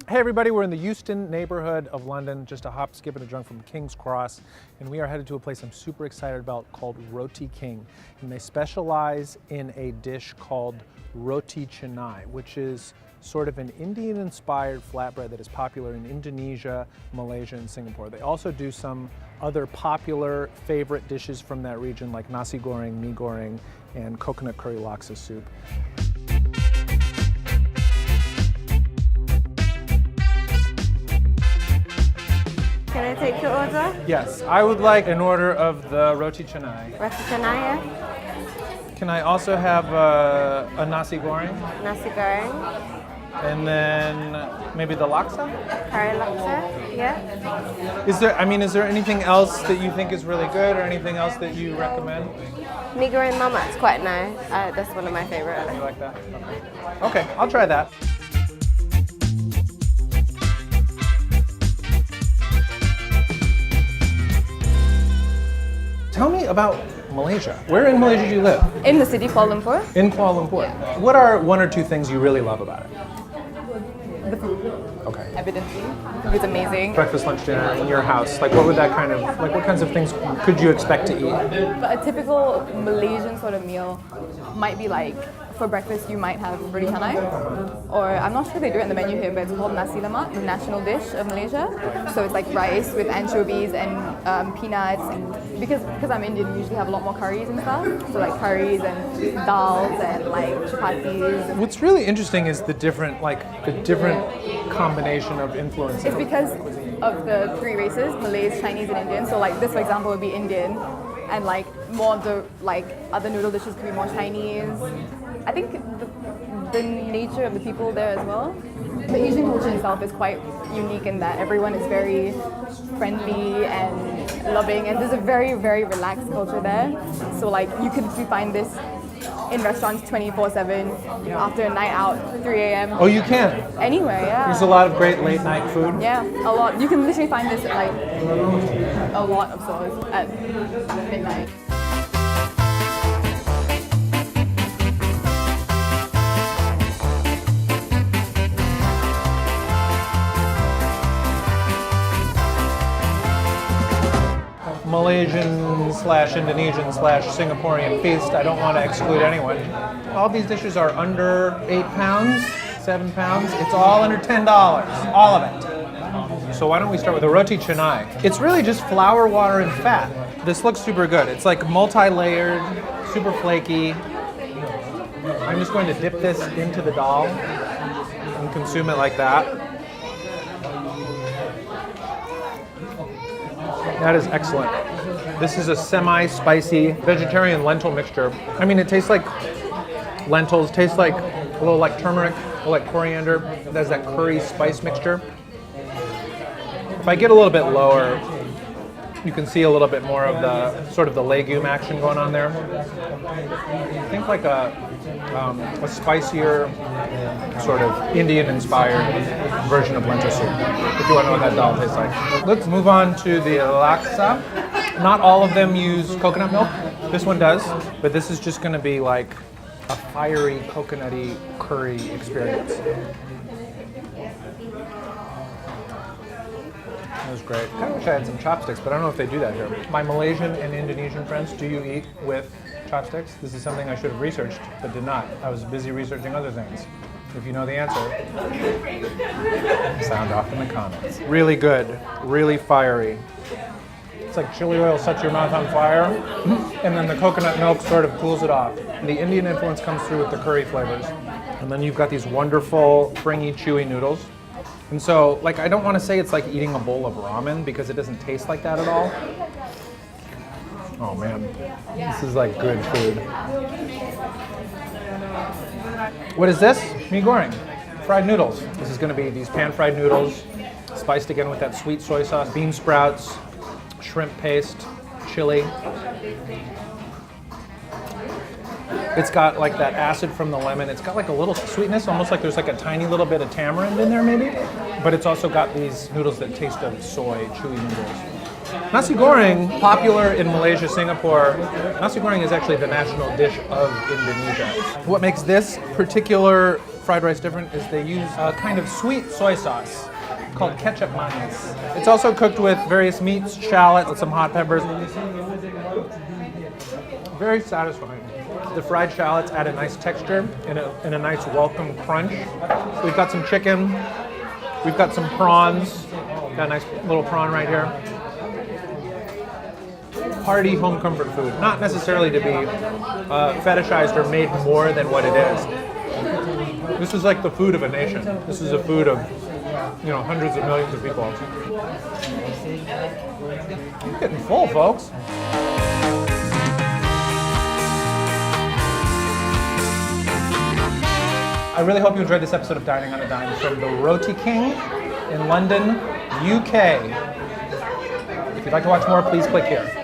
Hey everybody, we're in the Euston neighborhood of London, just a hop, skip, and a jump from King's Cross, and we are headed to a place I'm super excited about called Roti King. And they specialize in a dish called Roti Canai, which is sort of an Indian-inspired flatbread that is popular in Indonesia, Malaysia, and Singapore. They also do some other popular favorite dishes from that region like nasi goreng, mee goreng, and coconut curry laksa soup. Can I take your order? Yes, I would like an order of the Roti Canai. Roti Canai, yeah? Can I also have a nasi goreng? Nasi goreng, And then maybe the laksa? curry laksa, yeah? Is there anything else that you think is really good or anything else that you recommend? Mee goreng mama, it's quite nice. That's one of my favorites. You like that? Okay, I'll try that. Tell me about Malaysia. Where in Malaysia do you live? In the city, Kuala Lumpur. In Kuala Lumpur. What are one or two things you really love about it? The food, Okay. evidently. It's amazing. Breakfast, lunch, dinner in your house. Like what kinds of things could you expect to eat? But a typical Malaysian sort of meal might be like, for breakfast you might have Roti Canai, or I'm not sure they do it in the menu here, but it's called nasi lemak, the national dish of Malaysia. So it's like rice with anchovies and peanuts, and because I'm Indian, we usually have a lot more curries and stuff. So like curries and dals and like chapatis. What's really interesting is the different combination of influences. It's because of the three races, Malays, Chinese, and Indian. So like this, for example, would be Indian, and like more of the like other noodle dishes could be more Chinese. I think the nature of the people there as well. The Asian culture itself is quite unique in that everyone is very friendly and loving, and there's a very, very relaxed culture there. So like you could find this in restaurants 24/7 after a night out, 3 a.m. Oh, you can? Anywhere, yeah. There's a lot of great late night food. Yeah, a lot. You can literally find this at like a lot of stores at midnight. Malaysian / Indonesian / Singaporean feast. I don't want to exclude anyone. All these dishes are under 8 pounds, 7 pounds. It's all under $10, all of it. So why don't we start with the Roti Canai? It's really just flour, water, and fat. This looks super good. It's like multi-layered, super flaky. I'm just going to dip this into the dal and consume it like that. That is excellent. This is a semi-spicy vegetarian lentil mixture. I mean, it tastes like lentils, tastes like a little like turmeric, a little like coriander. It has that curry spice mixture. If I get a little bit lower, you can see a little bit more of the sort of the legume action going on there. Think like a spicier, sort of Indian-inspired version of lentil soup, if you want to know what that dal tastes like. Let's move on to the laksa. Not all of them use coconut milk. This one does, but this is just going to be like a fiery, coconutty curry experience. That was great. I kind of wish I had some chopsticks, but I don't know if they do that here. My Malaysian and Indonesian friends, do you eat with chopsticks? This is something I should have researched, but did not. I was busy researching other things. If you know the answer, sound off in the comments. Really good, really fiery. It's like chili oil sets your mouth on fire, and then the coconut milk sort of cools it off. The Indian influence comes through with the curry flavors. And then you've got these wonderful, springy, chewy noodles. And so, like, I don't want to say it's like eating a bowl of ramen because it doesn't taste like that at all. Oh man, this is like good food. What is this? Mee goreng, fried noodles. This is going to be these pan-fried noodles, spiced again with that sweet soy sauce, bean sprouts, shrimp paste, chili. It's got like that acid from the lemon. It's got like a little sweetness, almost like there's like a tiny little bit of tamarind in there maybe. But it's also got these noodles that taste of soy, chewy noodles. Nasi goreng, popular in Malaysia, Singapore. Nasi goreng is actually the national dish of Indonesia. What makes this particular fried rice different is they use a kind of sweet soy sauce called ketchup manis. It's also cooked with various meats, shallots, with some hot peppers. Very satisfying. The fried shallots add a nice texture and a nice welcome crunch. We've got some chicken. We've got some prawns. Got a nice little prawn right here. Hearty home comfort food. Not necessarily to be fetishized or made more than what it is. This is like the food of a nation. This is a food of, you know, hundreds of millions of people. I'm getting full, folks. I really hope you enjoyed this episode of Dining on a Dime from the Roti King in London, UK. If you'd like to watch more, please click here.